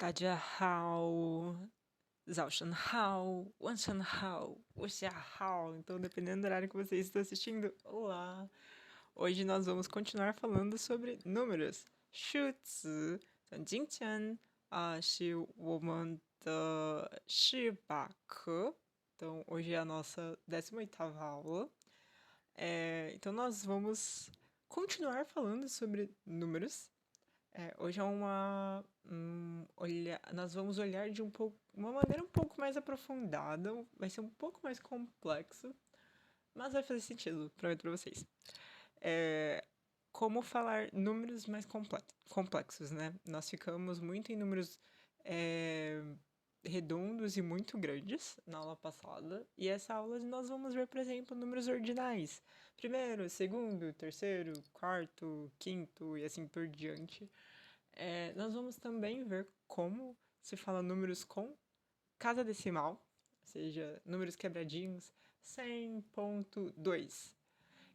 大家好，早上好，晚上好，我下好. Então, dependendo do horário que você está assistindo, olá. Hoje nós vamos continuar falando sobre números, 数字. Então, 今天是我们的试把课. Então, hoje é a nossa 18ª aula. Então, nós vamos continuar falando sobre números. Hoje nós vamos olhar de uma maneira um pouco mais aprofundada, vai ser um pouco mais complexo, mas vai fazer sentido, prometo pra vocês. Como falar números mais complexos, né? Nós ficamos muito em números redondos e muito grandes na aula passada, e essa aula nós vamos ver, por exemplo, números ordinais. Primeiro, segundo, terceiro, quarto, quinto e assim por diante. Nós vamos também ver como se fala números com casa decimal, ou seja, números quebradinhos, 100.2.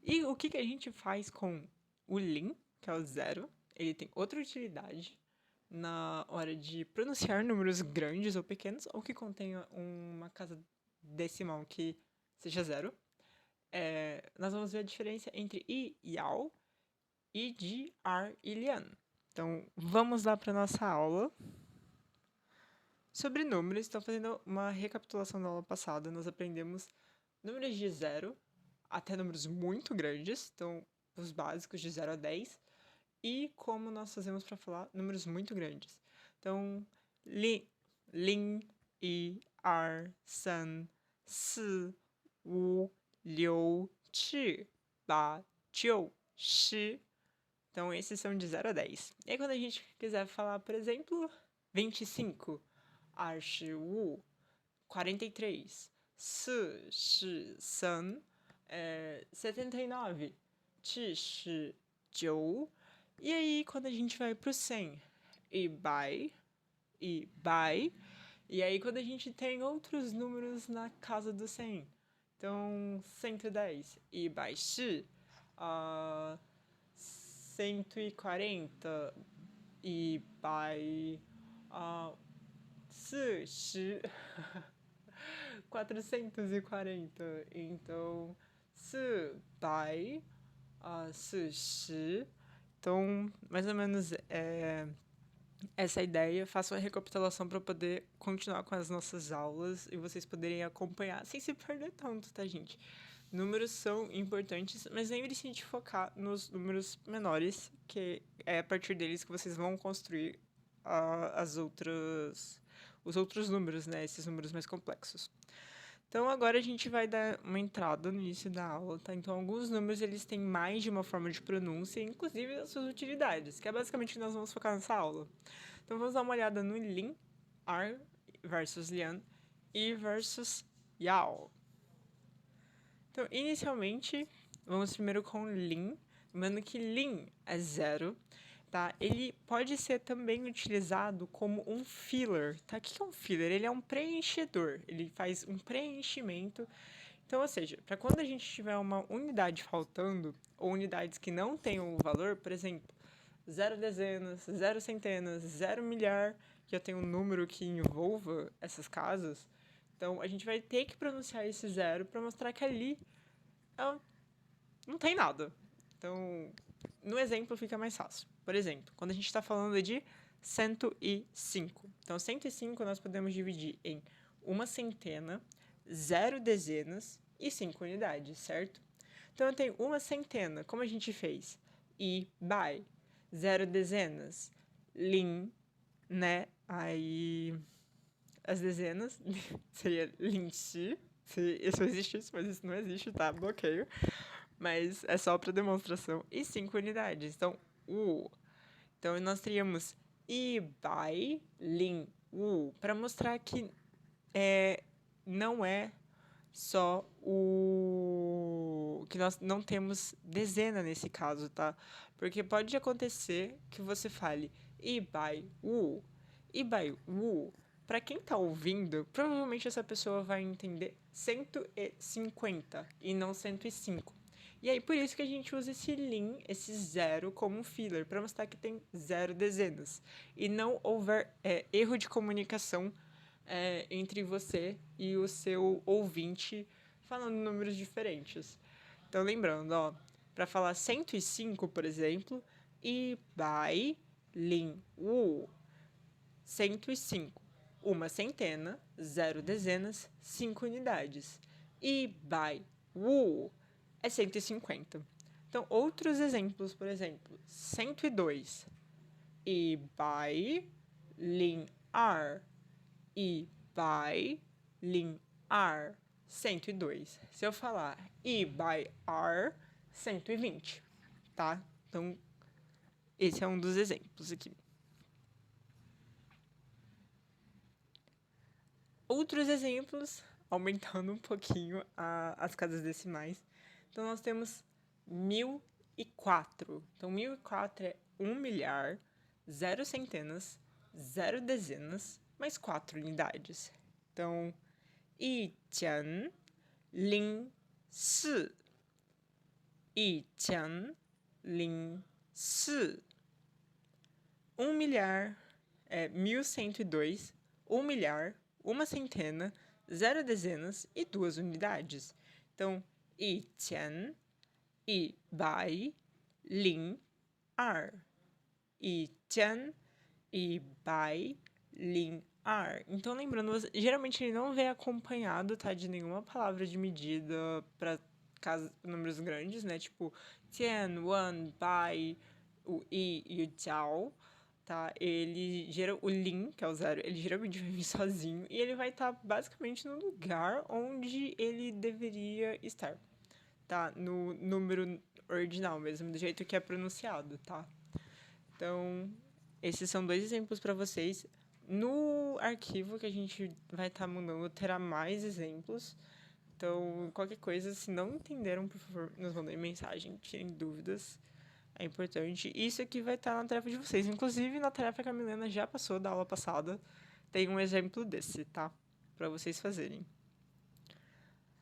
E o que a gente faz com o Lean, que é o zero? Ele tem outra utilidade na hora de pronunciar números grandes ou pequenos, ou que contenha uma casa decimal que seja zero. Nós vamos ver a diferença entre I e AU, e de AR e LIAN. Então, vamos lá para nossa aula. Sobre números, então fazendo uma recapitulação da aula passada, nós aprendemos números de 0 até números muito grandes, então os básicos de 0 a 10, e como nós fazemos para falar números muito grandes. Então, lin, i, ar, san, si, wu, liu, chi, ba, jiu, shi. Então, esses são de 0 a 10. E aí, quando a gente quiser falar, por exemplo, 25, 25, 43, 43, 79, 79. E aí, quando a gente vai pro 100, e aí, quando a gente tem outros números na casa do 100, então, 110, e 140, e 40, 440. Então, 440. Então, mais ou menos essa ideia. Faço uma recapitulação para poder continuar com as nossas aulas e vocês poderem acompanhar sem se perder tanto, tá, gente? Números são importantes, mas lembre-se de focar nos números menores, que é a partir deles que vocês vão construir os outros números, né? Esses números mais complexos. Então, agora a gente vai dar uma entrada no início da aula, tá? Então, alguns números, eles têm mais de uma forma de pronúncia, inclusive as suas utilidades, que é basicamente o que nós vamos focar nessa aula. Então, vamos dar uma olhada no Lin, Ar versus Lian, I versus Yao. Então, inicialmente, vamos primeiro com Lin, lembrando que Lin é 0, tá? Ele pode ser também utilizado como um filler, tá? O que é um filler? Ele é um preenchedor, ele faz um preenchimento. Então, ou seja, para quando a gente tiver uma unidade faltando, ou unidades que não tenham o valor, por exemplo, 0 dezenas, 0 centenas, 0 milhar, que eu tenho um número que envolva essas casas, então a gente vai ter que pronunciar esse zero para mostrar que ali não tem nada. Então, no exemplo fica mais fácil. Por exemplo, quando a gente está falando de 105. Então, 105 nós podemos dividir em uma centena, 0 dezenas e 5 unidades, certo? Então, eu tenho uma centena. Como a gente fez? I, by. 0 dezenas, lin, né? Aí, as dezenas seria lin chi. Se isso existisse, mas isso não existe, tá? Bloqueio. Mas é só para demonstração. E 5 unidades. Então, Então, nós teríamos i, by, lin, para mostrar que não é só que nós não temos dezena nesse caso, tá? Porque pode acontecer que você fale i, by, i, by, para quem tá ouvindo, provavelmente essa pessoa vai entender 150 e não 105. E aí, por isso que a gente usa esse lin, esse zero, como um filler, para mostrar que tem 0 dezenas. E não houver erro de comunicação entre você e o seu ouvinte falando números diferentes. Então, lembrando, ó, para falar 105, por exemplo, e bai, lin, wu. 105, uma centena, 0 dezenas, 5 unidades. E bai, wu, é 150. Então, outros exemplos, por exemplo, 102. E bai, lin, ar. E bai, lin, ar. 102. Se eu falar e by ar, 120, tá? Então, esse é um dos exemplos aqui. Outros exemplos, aumentando um pouquinho as casas decimais. Então, nós temos 1004. Então, 1004 é 1 milhar, 0 centenas, 0 dezenas, mais 4 unidades. Então, 1004. 1004. 1 milhar é 1102, 1 milhar, uma centena, 0 dezenas e 2 unidades. Então, 1000, 102. 1000, 102. Então, lembrando, geralmente ele não vem acompanhado, tá, de nenhuma palavra de medida para números grandes, né? Tipo, 10, 1, bai, o i e o jiao, tá? O lin, que é o zero, ele geralmente vai vir sozinho e ele vai estar basicamente no lugar onde ele deveria estar, tá? No número original mesmo, do jeito que é pronunciado, tá? Então, esses são 2 exemplos para vocês. No arquivo que a gente vai estar mandando, terá mais exemplos. Então, qualquer coisa, se não entenderam, por favor, nos mandem mensagem, tirem dúvidas. É importante. Isso aqui vai estar na tarefa de vocês. Inclusive, na tarefa que a Milena já passou da aula passada, tem um exemplo desse, tá? Para vocês fazerem.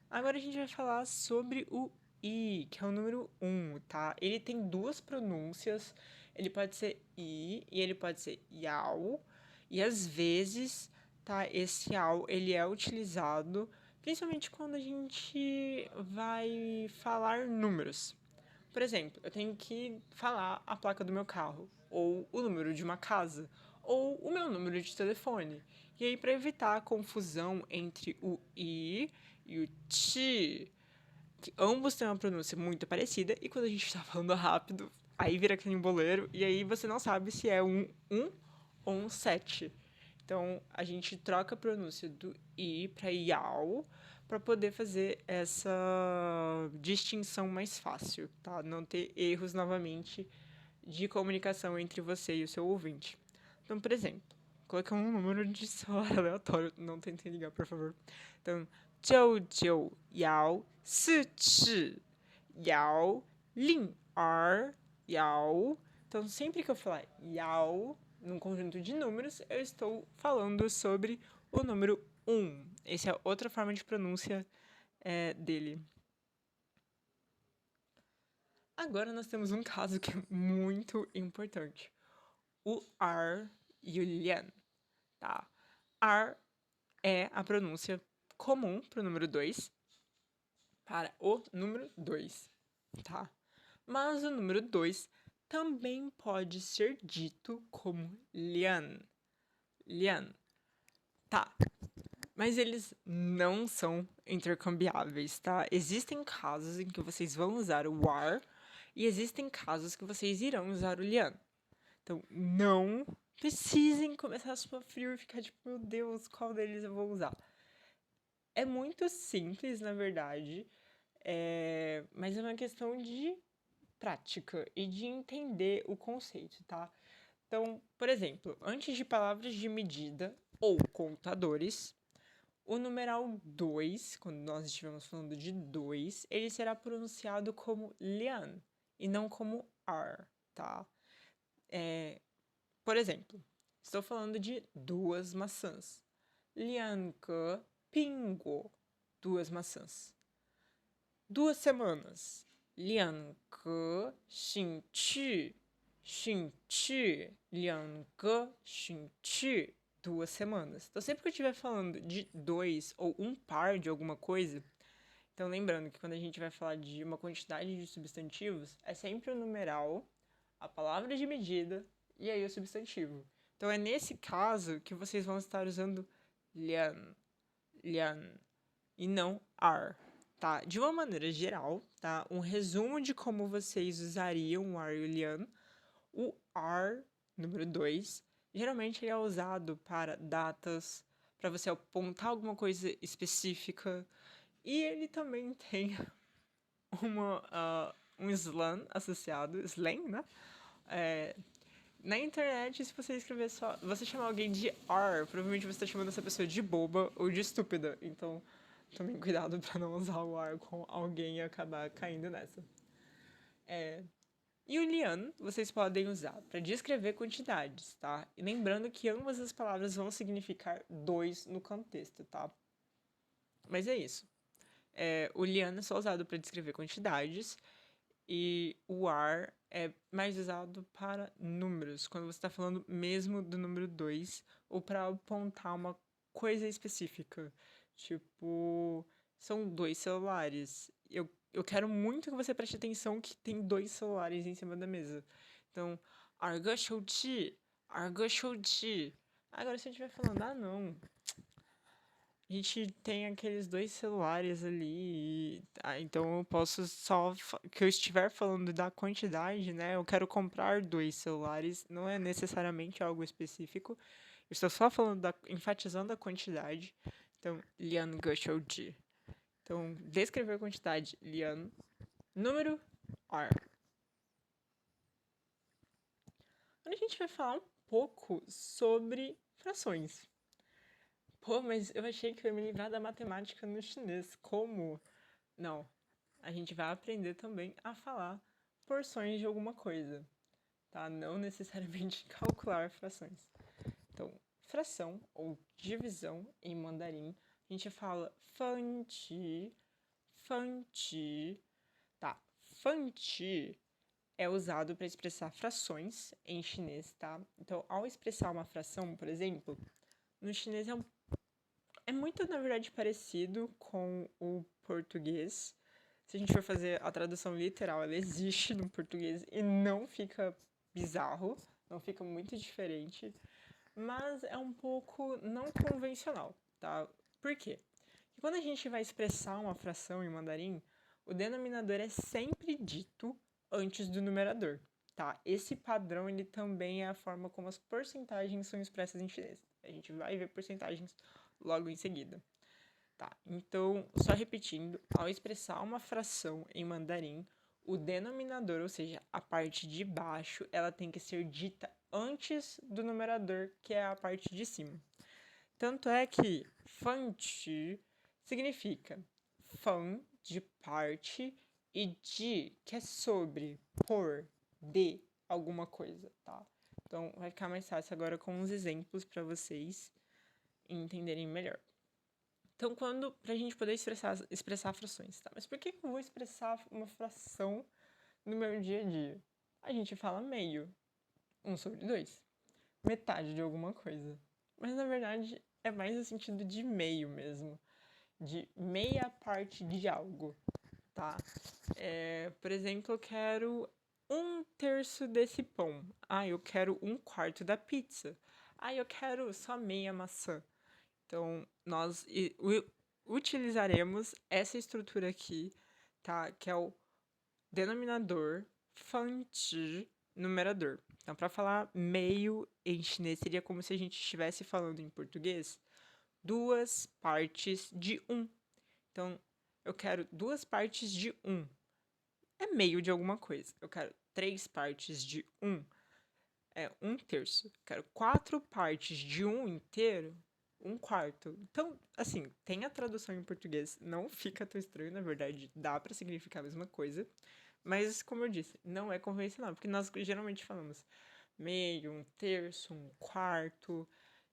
Agora a gente vai falar sobre o i, que é o número 1, tá? Ele tem 2 pronúncias. Ele pode ser i e ele pode ser yao. E às vezes, tá? Esse yao, ele é utilizado principalmente quando a gente vai falar números. Por exemplo, eu tenho que falar a placa do meu carro, ou o número de uma casa, ou o meu número de telefone. E aí, para evitar a confusão entre o i e o ti, que ambos têm uma pronúncia muito parecida, e quando a gente está falando rápido, aí vira aquele emboleiro, e aí você não sabe se é um ou um 7. Então, a gente troca a pronúncia do i para iau, para poder fazer essa distinção mais fácil, tá? Não ter erros novamente de comunicação entre você e o seu ouvinte. Então, por exemplo, coloquei um número de celular aleatório, não tentem ligar, por favor. Então, 9914 Então, sempre que eu falar yao num conjunto de números, eu estou falando sobre o número 1. Essa é outra forma de pronúncia dele. Agora nós temos um caso que é muito importante. O ar e o lian, tá? Ar é a pronúncia comum para o número 2, para o número 2, tá? Mas o número 2 também pode ser dito como lian. Lian. Tá. Mas eles não são intercambiáveis, tá? Existem casos em que vocês vão usar o ar e existem casos que vocês irão usar o lian. Então, não precisem começar a suar frio e ficar tipo, meu Deus, qual deles eu vou usar? É muito simples, na verdade, mas é uma questão de prática e de entender o conceito, tá? Então, por exemplo, antes de palavras de medida ou contadores, o numeral 2, quando nós estivermos falando de 2, ele será pronunciado como lian e não como ar, tá? Por exemplo, estou falando de 2 maçãs. 2个苹果, 2 maçãs. 2 semanas, 两个星期，星期， 两个星期, 2 semanas. Então, sempre que eu estiver falando de dois ou um par de alguma coisa, então lembrando que quando a gente vai falar de uma quantidade de substantivos, é sempre o numeral, a palavra de medida e aí o substantivo. Então, é nesse caso que vocês vão estar usando lian, lian, e não are, tá? De uma maneira geral, tá? Um resumo de como vocês usariam o are e o lian. O are, número 2, geralmente ele é usado para datas, para você apontar alguma coisa específica, e ele também tem um slang associado, slang, né? Na internet, se você escrever só. Você chamar alguém de R, provavelmente você está chamando essa pessoa de boba ou de estúpida. Então, tomem cuidado para não usar o R com alguém e acabar caindo nessa. E o lian vocês podem usar para descrever quantidades, tá? E lembrando que ambas as palavras vão significar dois no contexto, tá? Mas é isso. O lian é só usado para descrever quantidades. E o are é mais usado para números, quando você está falando mesmo do número 2, ou para apontar uma coisa específica. Tipo, são 2 celulares. Eu quero muito que você preste atenção que tem 2 celulares em cima da mesa. Então, arga shouji, arga shouji. Agora, se eu estiver falando, não, a gente tem aqueles 2 celulares ali, então eu posso só que eu estiver falando da quantidade, né? Eu quero comprar 2 celulares, não é necessariamente algo específico. Eu estou só falando enfatizando a quantidade. Então, lian gashouji. Então, descrever a quantidade, lian. Número, are. Agora a gente vai falar um pouco sobre frações. Pô, mas eu achei que eu ia me livrar da matemática no chinês. Como? Não. A gente vai aprender também a falar porções de alguma coisa, tá? Não necessariamente calcular frações. Então, fração ou divisão em mandarim, a gente fala fanti, fanti. Tá, fanti é usado para expressar frações em chinês, tá? Então, ao expressar uma fração, por exemplo, no chinês é muito, na verdade, parecido com o português. Se a gente for fazer a tradução literal, ela existe no português e não fica bizarro, não fica muito diferente, mas é um pouco não convencional, tá? Por quê? Porque quando a gente vai expressar uma fração em mandarim, o denominador é sempre dito antes do numerador, tá? Esse padrão, ele também é a forma como as porcentagens são expressas em chinês. A gente vai ver porcentagens logo em seguida. Tá, então, só repetindo, ao expressar uma fração em mandarim, o denominador, ou seja, a parte de baixo, ela tem que ser dita antes do numerador, que é a parte de cima. Tanto é que fan chi significa fan, de parte, e de, que é sobre, por, de alguma coisa, tá? Então, vai ficar mais fácil agora com uns exemplos para vocês entenderem melhor. Então, pra gente poder expressar frações, tá? Mas por que eu vou expressar uma fração no meu dia a dia? A gente fala meio, 1/2, metade de alguma coisa. Mas, na verdade, é mais no sentido de meio mesmo, de meia parte de algo, tá? Por exemplo, eu quero 1/3 desse pão. Eu quero 1/4 da pizza. Eu quero só meia maçã. Então, nós utilizaremos essa estrutura aqui, tá? Que é o denominador, fanti, numerador. Então, para falar meio em chinês, seria como se a gente estivesse falando em português 2 partes de 1. Então, eu quero 2 partes de 1. É meio de alguma coisa. Eu quero 3 partes de 1. É 1/3. Eu quero 4 partes de 1 inteiro. 1/4. Então, assim, tem a tradução em português, não fica tão estranho, na verdade, dá pra significar a mesma coisa. Mas, como eu disse, não é convencional, porque nós geralmente falamos meio, 1/3, 1/4.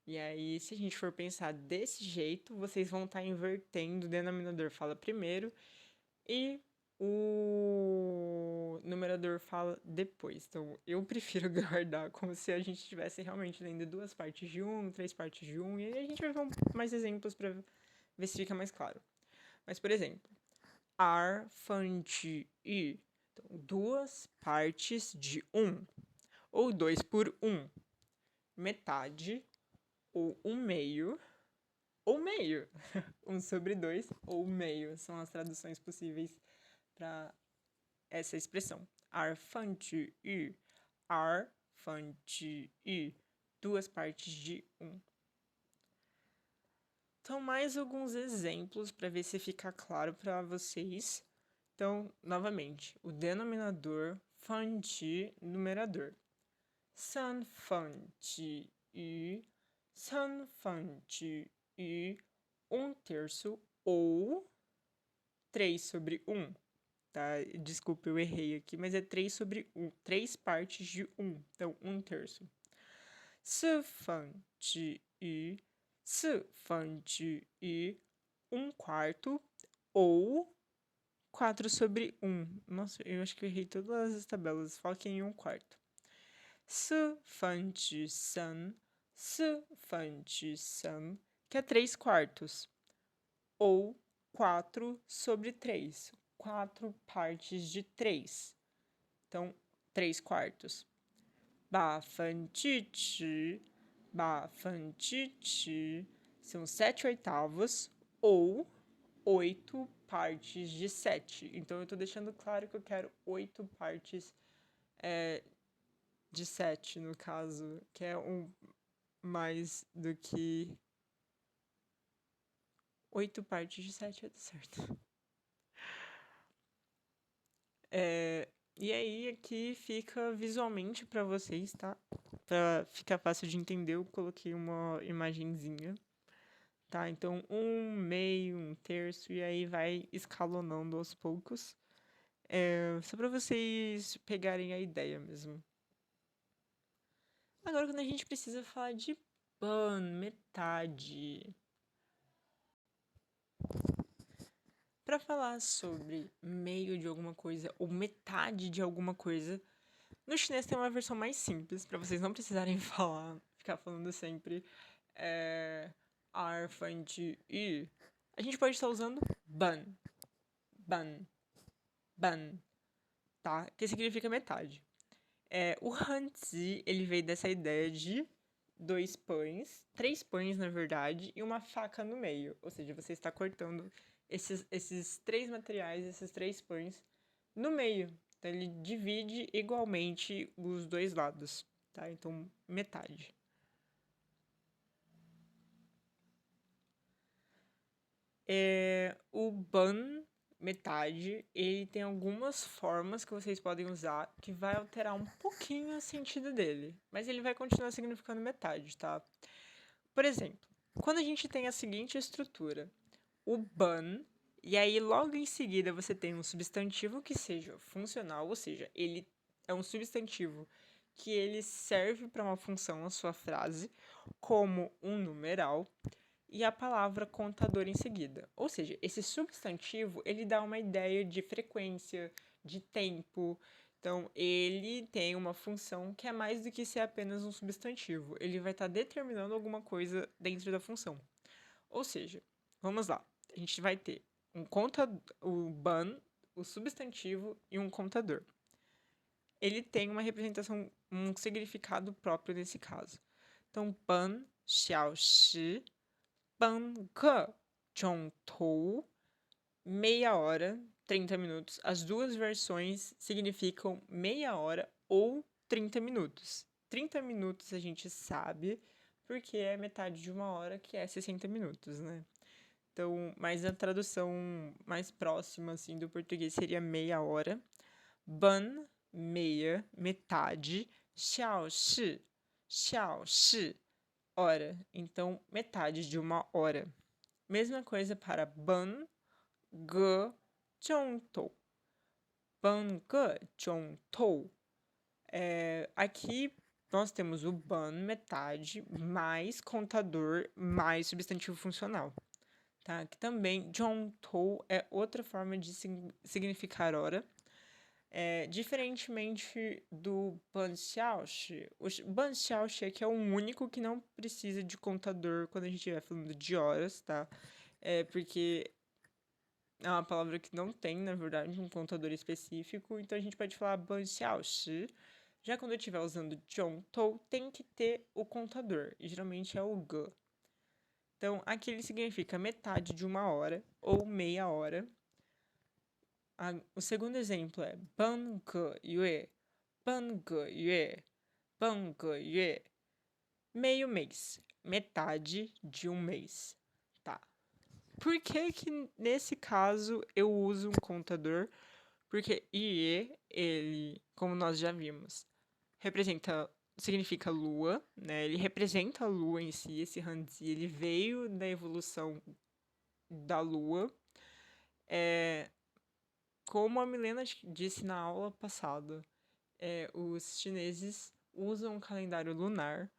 E aí, se a gente for pensar desse jeito, vocês vão estar invertendo, o denominador fala primeiro e o numerador fala depois. Então, eu prefiro guardar como se a gente estivesse realmente lendo 2 partes de 1, 3 partes de 1, e aí a gente vai ver mais exemplos para ver se fica mais claro. Mas, por exemplo, ar, fan, de, i. Então, 2 partes de 1, ou 2 por 1, metade, ou 1 meio, ou meio. 1 sobre 2, ou meio. São as traduções possíveis para essa expressão. Ar, fan, de, i. Ar, fan, de, i. 2 partes de 1. Então, mais alguns exemplos para ver se fica claro para vocês. Então, novamente, o denominador, fan, de, numerador. 三分之一, 三分之一, 1/3 ou 3 sobre 1. Tá? Desculpa, eu errei aqui, mas é 3 sobre 1. 3 partes de 1. Então, 1/3. 四分之一, 四分之一, 1/4 ou 4 sobre 1. Nossa, eu acho que eu errei todas as tabelas. Foquem em 1/4. 四分之三, 四分之三, que é 3/4, ou 4 sobre 3, 4 partes de 3, então 3/4. 八分之十, 八分之十, são 7/8 ou 8 partes de 7. Então, eu estou deixando claro que eu quero 8 partes de 7, no caso, que é mais do que 8 partes de 7, certo. E aí, aqui fica visualmente para vocês, tá? Para ficar fácil de entender, eu coloquei uma imagenzinha, tá? Então, 1, meio, 1/3, e aí vai escalonando aos poucos. Só para vocês pegarem a ideia mesmo. Agora, quando a gente precisa falar de ban, metade. Para falar sobre meio de alguma coisa ou metade de alguma coisa, no chinês tem uma versão mais simples, para vocês não precisarem ficar falando sempre ar, fan, de, i. A gente pode estar usando ban, ban, ban, tá? Que significa metade. O hanzi, ele veio dessa ideia de 2 pães, 3 pães na verdade, e uma faca no meio. Ou seja, você está cortando esses 3 materiais, esses 3 pães, no meio. Então, ele divide igualmente os 2 lados, tá? Então, metade. O ban, metade, ele tem algumas formas que vocês podem usar que vai alterar um pouquinho o sentido dele. Mas ele vai continuar significando metade, tá? Por exemplo, quando a gente tem a seguinte estrutura, o ban, e aí logo em seguida você tem um substantivo que seja funcional, ou seja, ele é um substantivo que ele serve para uma função na sua frase, como um numeral, e a palavra contador em seguida. Ou seja, esse substantivo, ele dá uma ideia de frequência, de tempo. Então, ele tem uma função que é mais do que ser apenas um substantivo. Ele vai estar determinando alguma coisa dentro da função. Ou seja, vamos lá. A gente vai ter o ban, o substantivo e um contador. Ele tem uma representação, um significado próprio nesse caso. Então, ban, xiao, shi, 半个钟头, meia hora, 30 minutos. As duas versões significam meia hora ou 30 minutos. 30 minutos a gente sabe, porque é metade de uma hora, que é 60 minutos, né? Então, mas a tradução mais próxima, assim, do português seria meia hora. Ban, meia, metade. Xiao shi, hora. Então, metade de uma hora. Mesma coisa para ban, ge, zhongtou. Ban, ge, zhongtou. Aqui nós temos o ban, metade, mais contador, mais substantivo funcional. tá? Que também Jongtou é outra forma de significar hora. Diferentemente do Banxiaoshi, o Banxiaoshi é que é o único que não precisa de contador quando a gente estiver falando de horas, tá? Porque é uma palavra que não tem, na verdade, um contador específico, então a gente pode falar Banxiaoshi. Já quando eu estiver usando Jongtou, tem que ter o contador, e geralmente é o Ge. Então, aqui ele significa metade de uma hora ou meia hora. O segundo exemplo é Ban Ge Yue, Ban Ge Yue, Ban Ge Yue. Meio mês, metade de um mês. Tá. Por que que nesse caso eu uso um contador? Porque Ie, ele, como nós já vimos, significa lua, né? Ele representa a lua em si, esse Hanzi, ele veio da evolução da lua. Como a Milena disse na aula passada, os chineses usam o calendário lunar,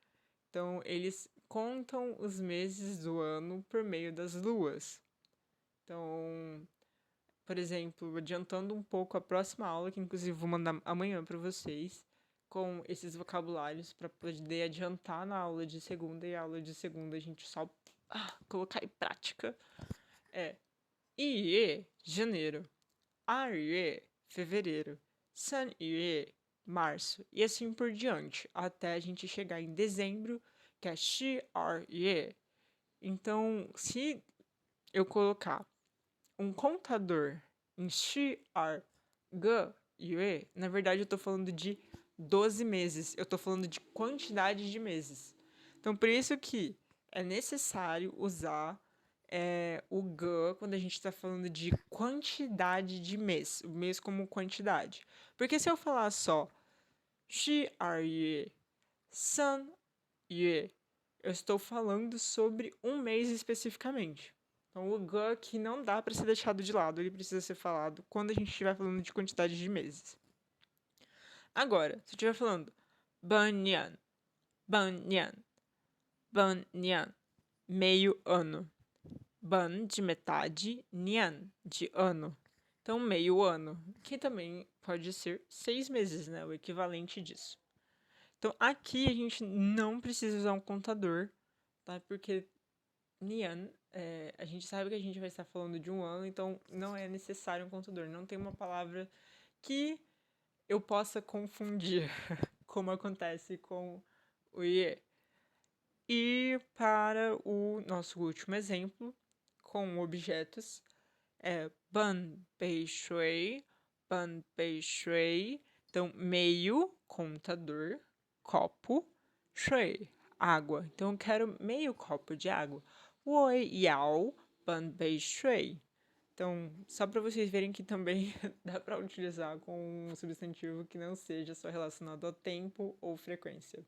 então eles contam os meses do ano por meio das luas. Então, por exemplo, adiantando um pouco a próxima aula, que inclusive vou mandar amanhã para vocês, com esses vocabulários para poder adiantar na aula de segunda, e a aula de segunda a gente só colocar em prática. Iê, janeiro. Arie, fevereiro. Sanyue, março. E assim por diante, até a gente chegar em dezembro, que é Shiyue. Então, se eu colocar um contador em Shiyue, na verdade eu tô falando de 12 meses. Eu tô falando de quantidade de meses. Então, por isso que é necessário usar o Ge quando a gente está falando de quantidade de mês, o mês como quantidade. Porque se eu falar só Shi Yue, San Yue, eu estou falando sobre um mês especificamente. Então o Ge aqui não dá para ser deixado de lado, ele precisa ser falado quando a gente estiver falando de quantidade de meses. Agora, se eu estiver falando Banyan, Banyan, Banyan, meio ano. Ban de metade, Nian de ano. Então, meio ano, que também pode ser 6 meses, né? O equivalente disso. Então, aqui a gente não precisa usar um contador, tá? Porque Nian, a gente sabe que a gente vai estar falando de um ano, então não é necessário um contador. Não tem uma palavra que eu possa confundir, como acontece com o Ie. E para o nosso último exemplo, com objetos, ban bei shui, ban bei shui. Então, meio, contador, copo, shui, água. Então, eu quero meio copo de água. Woi yao ban bei shui. Então, só para vocês verem que também dá para utilizar com um substantivo que não seja só relacionado ao tempo ou frequência,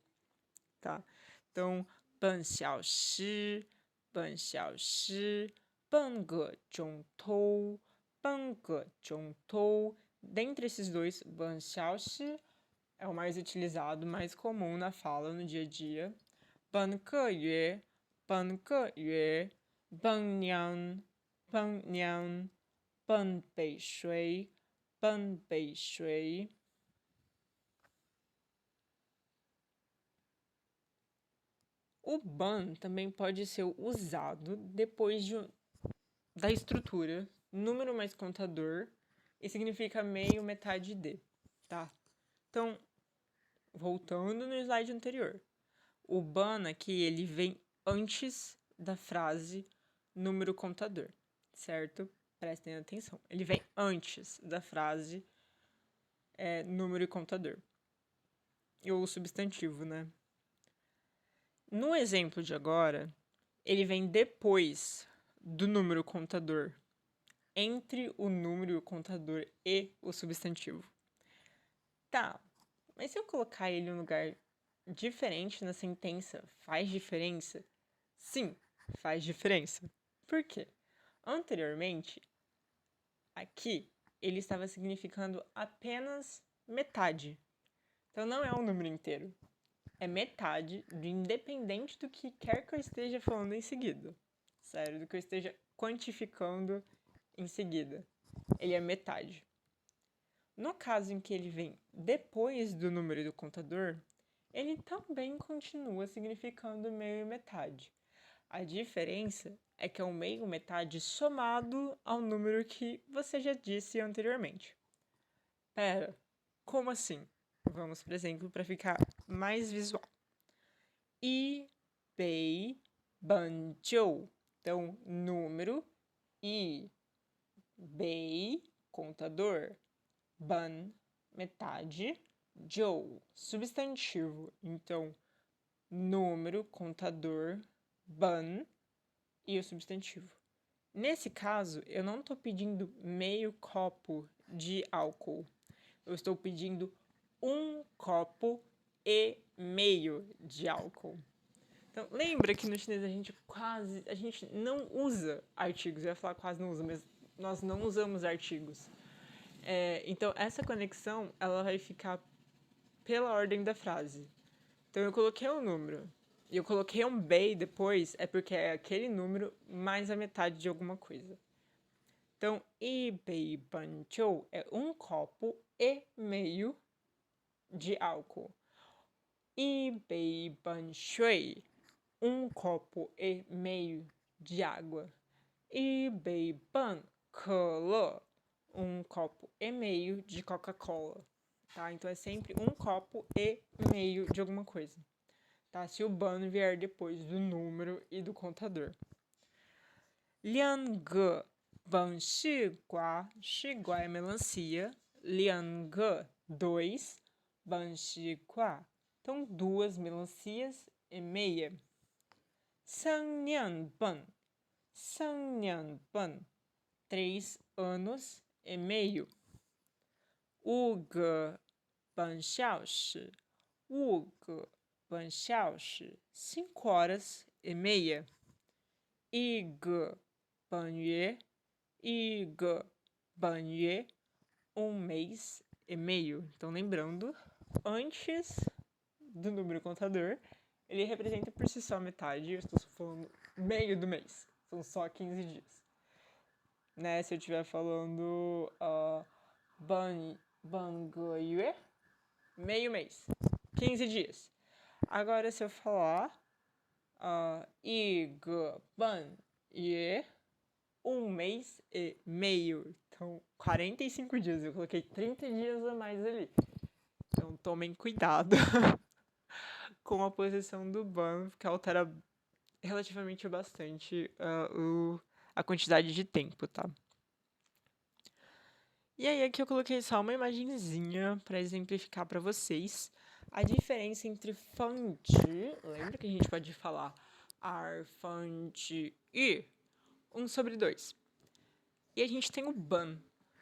tá? Então, ban xiao shi, ban xiao shi, ban ge zhong tou, ban ge zhong tou. Dentre esses dois, ban xiao shi é o mais utilizado, mais comum na fala no dia a dia. Ban ge yue, ban ge yue, ban nian, ban nian, ban bei shui, ban bei shui. O ban também pode ser usado depois da estrutura, número mais contador, e significa meio, metade de, tá? Então, voltando no slide anterior, o ban aqui, ele vem antes da frase número contador, certo? Prestem atenção. Ele vem antes da frase número e contador. E o substantivo, né? No exemplo de agora, ele vem depois do número contador, entre o número contador e o substantivo. Tá, mas se eu colocar ele em um lugar diferente na sentença, faz diferença? Sim, faz diferença. Por quê? Anteriormente, aqui, ele estava significando apenas metade. Então, não é um número inteiro. É metade, independente do que quer que eu esteja falando em seguida, sério, do que eu esteja quantificando em seguida. Ele é metade. No caso em que ele vem depois do número do contador, ele também continua significando meio e metade. A diferença é que é o meio e metade somado ao número que você já disse anteriormente. Pera, como assim? Vamos, por exemplo, para ficar mais visual. I, bei, ban, jiu. Então, número, i, bei, contador, ban, metade, jiu, substantivo. Então, número, contador, ban e o substantivo. Nesse caso, eu não estou pedindo meio copo de álcool. Eu estou pedindo 1 copo e meio de álcool. Então, lembra que no chinês a gente não usa artigos. Eu ia falar quase não usa, mas nós não usamos artigos. Então, essa conexão, ela vai ficar pela ordem da frase. Então, eu coloquei um número e eu coloquei um bei depois, é porque é aquele número mais a metade de alguma coisa. Então, i bei ban jiu é 1 copo e meio de álcool. I bei ban shui, 1 copo e meio de água. I bei ban ke, 1 copo e meio de Coca-Cola. Tá? Então é sempre 1 copo e meio de alguma coisa. Tá? Se o ban vier depois do número e do contador. Liang ge ban shi gua é melancia. Liang ge, 2, ban shi gua. Então, 2 melancias e meia. Sang nian ban, 3 anos e meio. Wu ge ban xiao shi, 5 horas e meia. Yi ge ban yue, 1 mês e meio. Então, lembrando, antes do número contador, ele representa por si só metade. Eu estou falando meio do mês. São só 15 dias. Né? Se eu estiver falando Bangoyue, meio mês. 15 dias. Agora, se eu falar Ban Yue, 1 mês e meio. Então, 45 dias. Eu coloquei 30 dias a mais ali. Então, tomem cuidado com a posição do ban, que altera relativamente bastante a quantidade de tempo, tá? E aí, aqui eu coloquei só uma imagenzinha para exemplificar para vocês a diferença entre fante, lembra que a gente pode falar ar, fante e 1/2. E a gente tem o ban,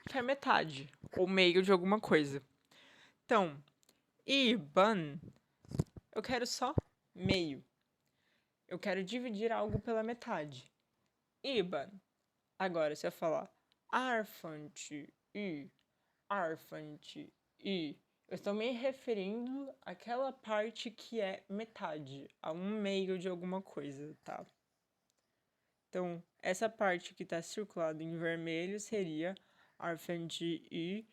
que é metade, ou meio de alguma coisa. Então, e ban, eu quero só meio. Eu quero dividir algo pela metade. Iban. Agora, se eu falar arfante e, eu estou me referindo àquela parte que é metade, a 1 meio de alguma coisa, tá? Então, essa parte que está circulada em vermelho seria arfante e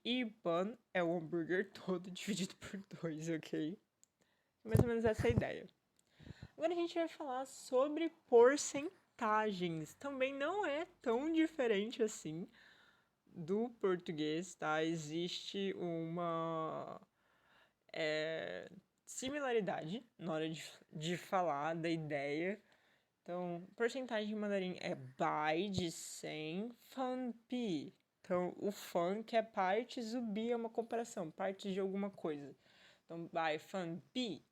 iban é o hambúrguer todo dividido por 2, ok? Mais ou menos essa é a ideia. Agora a gente vai falar sobre porcentagens. Também não é tão diferente assim do português, tá? Existe uma similaridade na hora de falar da ideia. Então, porcentagem em mandarim é bai de 100, fan pi. Então, o fan que é partes, o bi é uma comparação, partes de alguma coisa. Então, bai fan pi,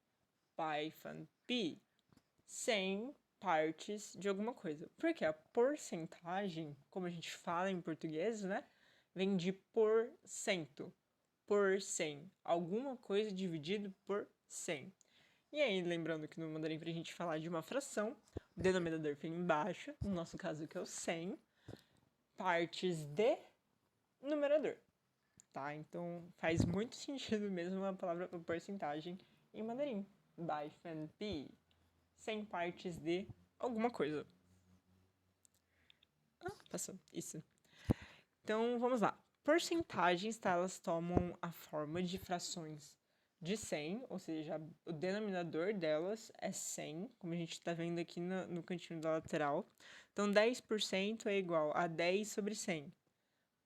100 partes de alguma coisa. Porque a porcentagem, como a gente fala em português, né? Vem de por cento. Por 100. Alguma coisa dividido por 100. E aí, lembrando que no mandarim, pra gente falar de uma fração, o denominador fica embaixo, no nosso caso que é o 100, partes de numerador. Tá? Então, faz muito sentido mesmo a palavra porcentagem em mandarim. Bai fan pi. 100 partes de alguma coisa. Passou. Isso. Então, vamos lá. Porcentagens, tá? Elas tomam a forma de frações de 100, ou seja, o denominador delas é 100, como a gente está vendo aqui no cantinho da lateral. Então, 10% é igual a 10 sobre 100.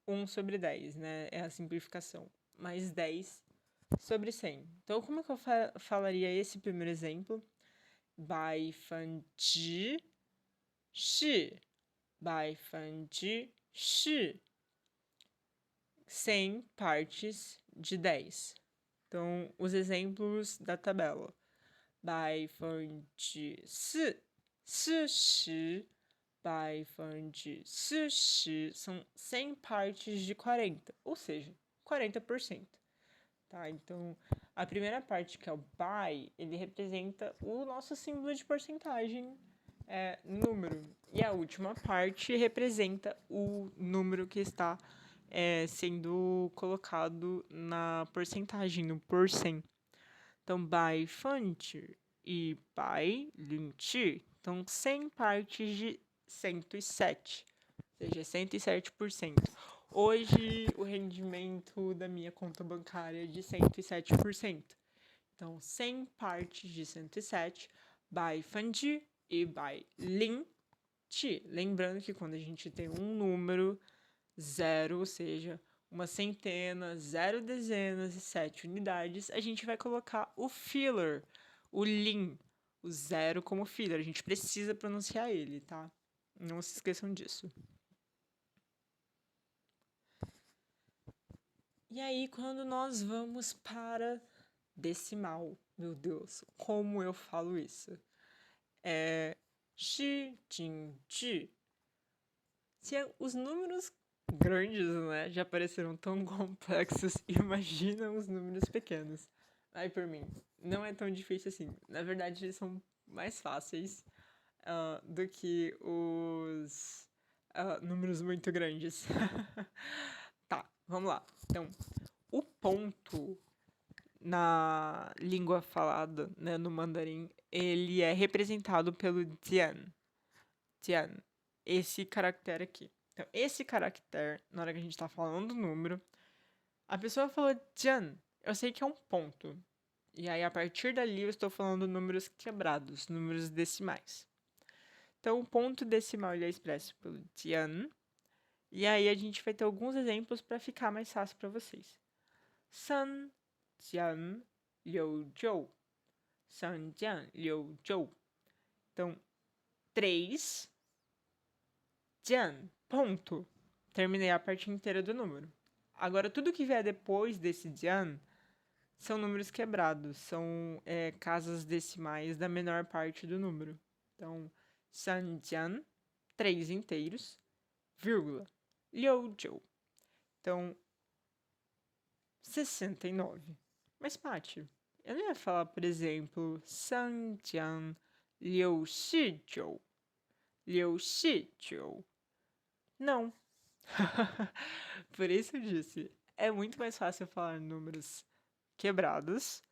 1 sobre 10, né? É a simplificação. Mais 10 sobre 100. Então, como é que eu falaria esse primeiro exemplo? 10%是 100 partes de 10. Então, os exemplos da tabela. 40%são 100 partes de 40, ou seja, 40%. Tá? Então, a primeira parte, que é o by, ele representa o nosso símbolo de porcentagem, número. E a última parte representa o número que está sendo colocado na porcentagem, no %. Então, by 20 e by 20. Então, 100 partes de 107, ou seja, 107%. Hoje, o rendimento da minha conta bancária é de 107%. Então, 100 partes de 107, by 20 e by 20. Lembrando que quando a gente tem um número zero, ou seja, uma centena, 0 dezenas e 7 unidades, a gente vai colocar o filler, o lin, o zero como filler. A gente precisa pronunciar ele, tá? Não se esqueçam disso. E aí, quando nós vamos para decimal, meu Deus, como eu falo isso? Shi, jin, ji. Se os números grandes, né, já pareceram tão complexos, imagina os números pequenos. Aí, por mim, não é tão difícil assim. Na verdade, eles são mais fáceis do que os números muito grandes. Tá, vamos lá. Então, o ponto na língua falada, né, no mandarim, ele é representado pelo jian. Jian. Esse caractere aqui. Então, esse caractere, na hora que a gente tá falando do número, a pessoa falou jian, eu sei que é um ponto. E aí, a partir dali, eu estou falando números quebrados, números decimais. Então, o ponto decimal ele é expresso pelo jian. E aí, a gente vai ter alguns exemplos para ficar mais fácil para vocês. San, jian, liu, zhou. San, jian, liu, zhou. Então, 3, jian, ponto. Terminei a parte inteira do número. Agora, tudo que vier depois desse jian são números quebrados, são casas decimais da menor parte do número. Então, sanjian, 3 inteiros, vírgula, liuzhou. Então, 69. Mas, Paty, eu não ia falar, por exemplo, sanjian, liuzhizhou, liuzhizhou. Não. Por isso eu disse, é muito mais fácil falar números quebrados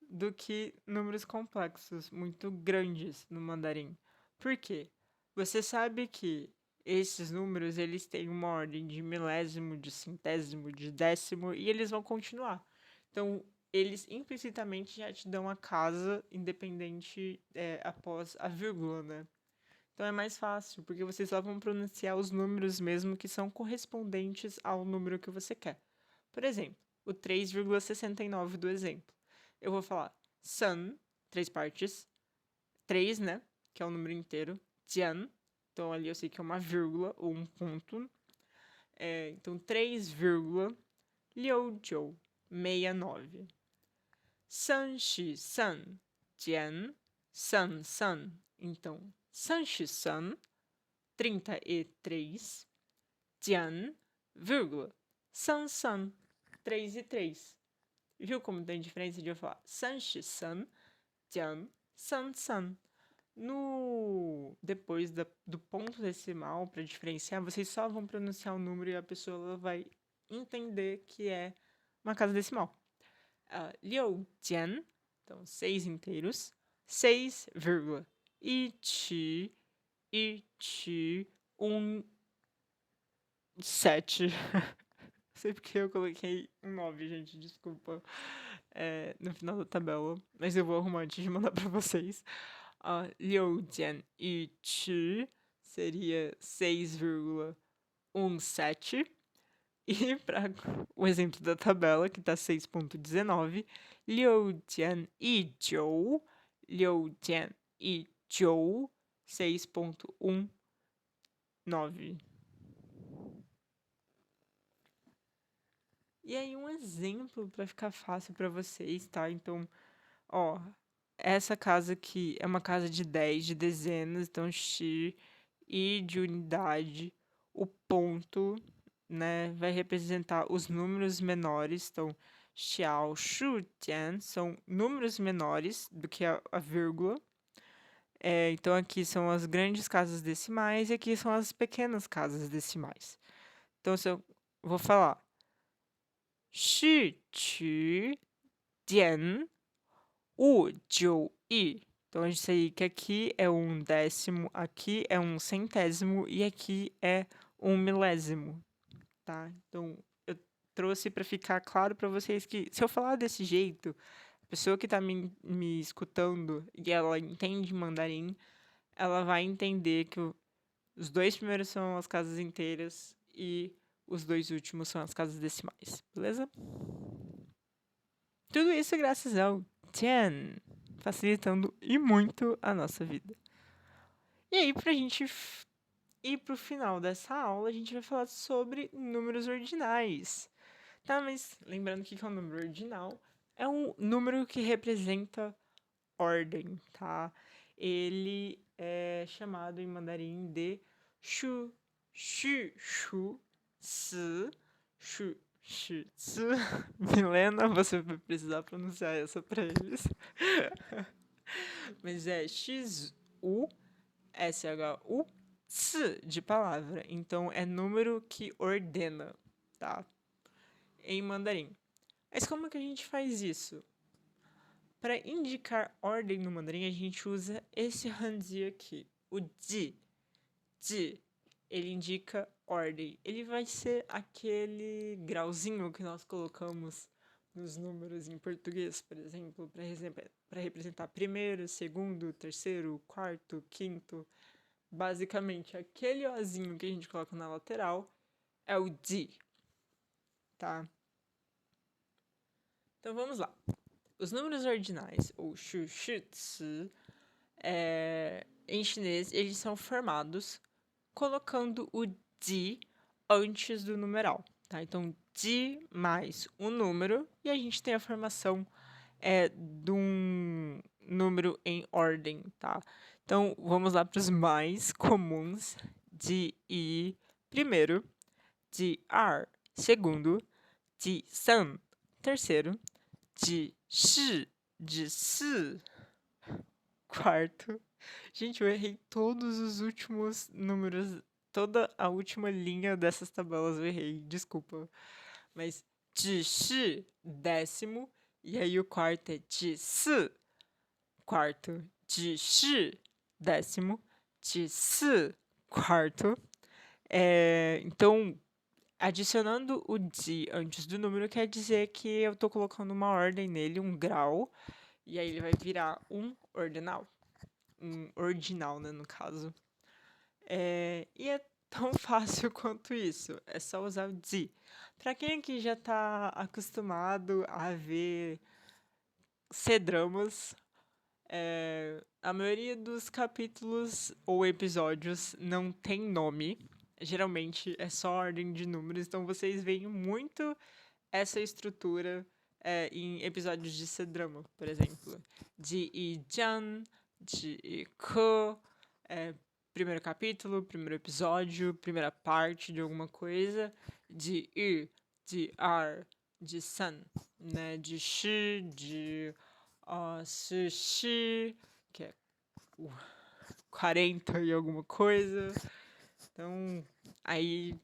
do que números complexos, muito grandes no mandarim. Por quê? Você sabe que esses números, eles têm uma ordem de milésimo, de centésimo, de décimo, e eles vão continuar. Então, eles implicitamente já te dão a casa independente após a vírgula, né? Então é mais fácil, porque vocês só vão pronunciar os números mesmo que são correspondentes ao número que você quer. Por exemplo, o 3,69 do exemplo. Eu vou falar san, 3 partes, 3, né, que é o número inteiro, jian, então ali eu sei que é uma vírgula ou um ponto. Então 3, liuzhou, 69. San shi san, jian, san san. Então, san shi san, 33, jian, vírgula, san san, 3 e 3. Viu como tem diferença de eu falar san shi san, jian, san san? Depois do ponto decimal, para diferenciar, vocês só vão pronunciar o número e a pessoa vai entender que é uma casa decimal. Liu jian, então 6 inteiros, 6, vírgula, e chi, 1, 7. Sei porque eu coloquei um 9, gente, desculpa. No final da tabela, mas eu vou arrumar antes de mandar pra vocês. 6.117 seria 6,17. E para o exemplo da tabela, que tá 6.19, 6.119, 6.19. E aí um exemplo para ficar fácil para vocês, tá? Então, ó, essa casa aqui é uma casa de 10 de dezenas, então x e de unidade, o ponto, né, vai representar os números menores, então xiao, shu, tian são números menores do que a vírgula. Então aqui são as grandes casas decimais e aqui são as pequenas casas decimais. Então se eu vou falar 4.591. Então, a gente sei que aqui é um décimo, aqui é um centésimo e aqui é um milésimo, tá? Então, eu trouxe para ficar claro para vocês que se eu falar desse jeito, a pessoa que está me escutando e ela entende mandarim, ela vai entender que os dois primeiros são as casas inteiras e os dois últimos são as casas decimais, beleza? Tudo isso graças ao Tian, facilitando e muito a nossa vida. E aí, pra gente ir pro final dessa aula, a gente vai falar sobre números ordinais. Tá, mas lembrando que é um número ordinal, é um número que representa ordem, tá? Ele é chamado em mandarim de shu, shu, shu, si, shu, shu, si. Milena, você vai precisar pronunciar essa pra eles. Mas é X-U, S-H-U, S de palavra. Então é número que ordena, tá? Em mandarim. Mas como que a gente faz isso? Para indicar ordem no mandarim, a gente usa esse hanzi aqui, o ji. Ji, ele indica ordem. Ele vai ser aquele grauzinho que nós colocamos nos números em português, por exemplo, para representar primeiro, segundo, terceiro, quarto, quinto. Basicamente, aquele ozinho que a gente coloca na lateral é o ji, tá? Então vamos lá. Os números ordinais, ou shu, shi, tsu, em chinês, eles são formados colocando o ji antes do numeral, tá? Então, ji mais um número, e a gente tem a formação de um número em ordem, tá? Então, vamos lá para os mais comuns. De i, primeiro. De ar, segundo. De san, terceiro. De si, quarto. Gente, eu errei todos os últimos números, toda a última linha dessas tabelas eu errei, desculpa. Mas de shi, décimo, e aí o quarto é de si, quarto. De shi, décimo. De si, quarto. Então, adicionando o di antes do número quer dizer que eu tô colocando uma ordem nele, um grau, e aí ele vai virar um ordinal. Um ordinal, né, no caso. E é tão fácil quanto isso. É só usar o di. Pra quem aqui já tá acostumado a ver C-dramas, a maioria dos capítulos ou episódios não tem nome. Geralmente é só ordem de números, então vocês veem muito essa estrutura em episódios de C-drama, por exemplo. De I-jan, de I-ko, primeiro capítulo, primeiro episódio, primeira parte de alguma coisa. De I, de R, de san, né? De shi, de sushi, que é 40 e alguma coisa. Então, aí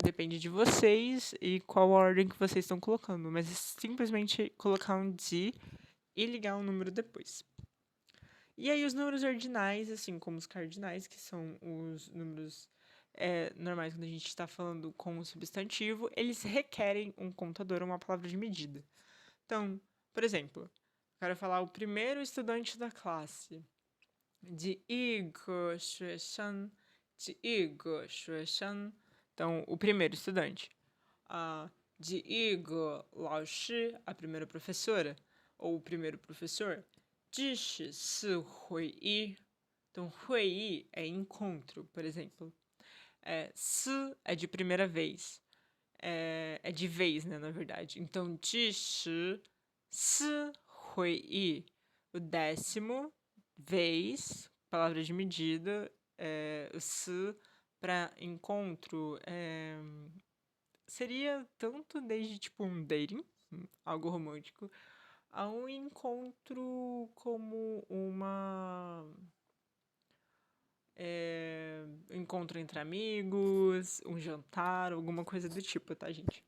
depende de vocês e qual ordem que vocês estão colocando. Mas é simplesmente colocar um di e ligar um número depois. E aí os números ordinais, assim como os cardinais, que são os números normais quando a gente está falando com o substantivo, eles requerem um contador ou uma palavra de medida. Então, por exemplo, eu quero falar o primeiro estudante da classe. 第一个学生，第一个学生. Então, o primeiro estudante. 第一个老师, a primeira professora, ou o primeiro professor. 这是次会议. Então, 会议é encontro, por exemplo. Se é de primeira vez. É de vez, né, na verdade. Então, 这是次会议. O 10º vez, palavra de medida, o se para encontro seria tanto desde tipo um dating, algo romântico, a um encontro como encontro entre amigos, um jantar, alguma coisa do tipo, tá, gente?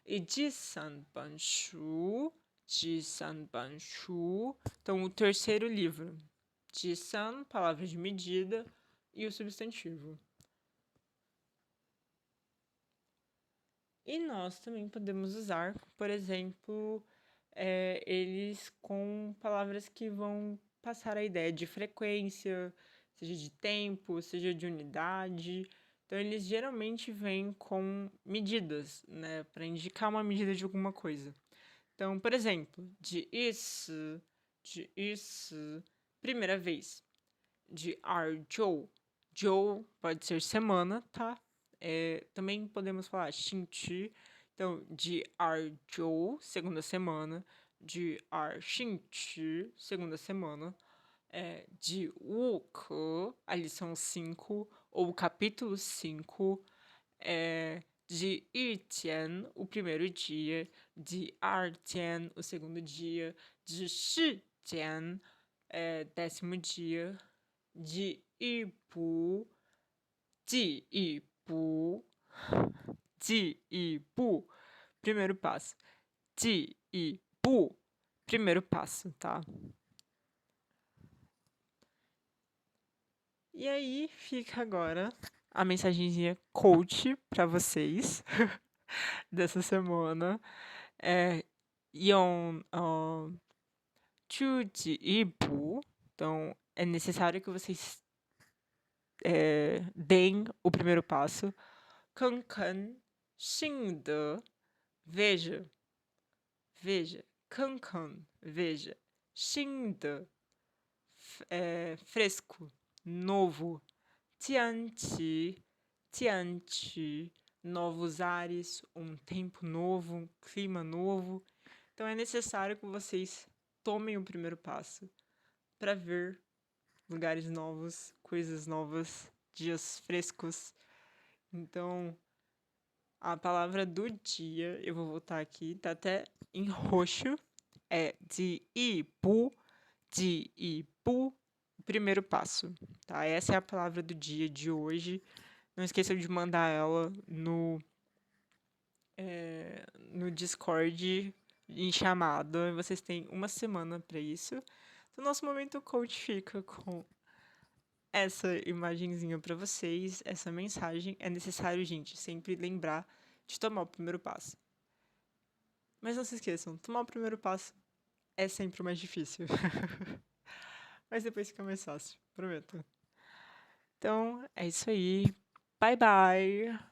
E 第三本书, então o terceiro livro. 第三, palavra de medida, e o substantivo. E nós também podemos usar, por exemplo, eles com palavras que vão passar a ideia de frequência, seja de tempo, seja de unidade. Então, eles geralmente vêm com medidas, né, para indicar uma medida de alguma coisa. Então, por exemplo, 第一次, primeira vez. 第二周, 周 pode ser semana, tá? Também podemos falar 星期. Então, 第二周, segunda semana. 第二星期, segunda semana. 第五课, a lição 5, ou o capítulo 5. 第一天, o primeiro dia. 第二天, o segundo dia. 第十天, 10º dia. 第一步, 第一步, 第一步, primeiro passo. 第一步, primeiro passo, tá? E aí fica agora a mensagenzinha coach para vocês dessa semana. 用第一步, então é necessário que vocês deem o primeiro passo. 看看新的, veja, veja, 看看, veja, 新的, fresco, novo, 天气, 天气, novos ares, um tempo novo, um clima novo. Então é necessário que vocês tomem o primeiro passo para ver lugares novos, coisas novas, dias frescos. Então, a palavra do dia, eu vou voltar aqui, tá até em roxo, é 第一步, 第一步, primeiro passo, tá? Essa é a palavra do dia de hoje. Não esqueçam de mandar ela no Discord em chamada. Vocês têm uma semana para isso. Então, nosso momento coach fica com essa imagenzinha para vocês, essa mensagem. É necessário, gente, sempre lembrar de tomar o primeiro passo. Mas não se esqueçam, tomar o primeiro passo é sempre o mais difícil. Mas depois fica mais fácil, prometo. Então, é isso aí. Bye, bye!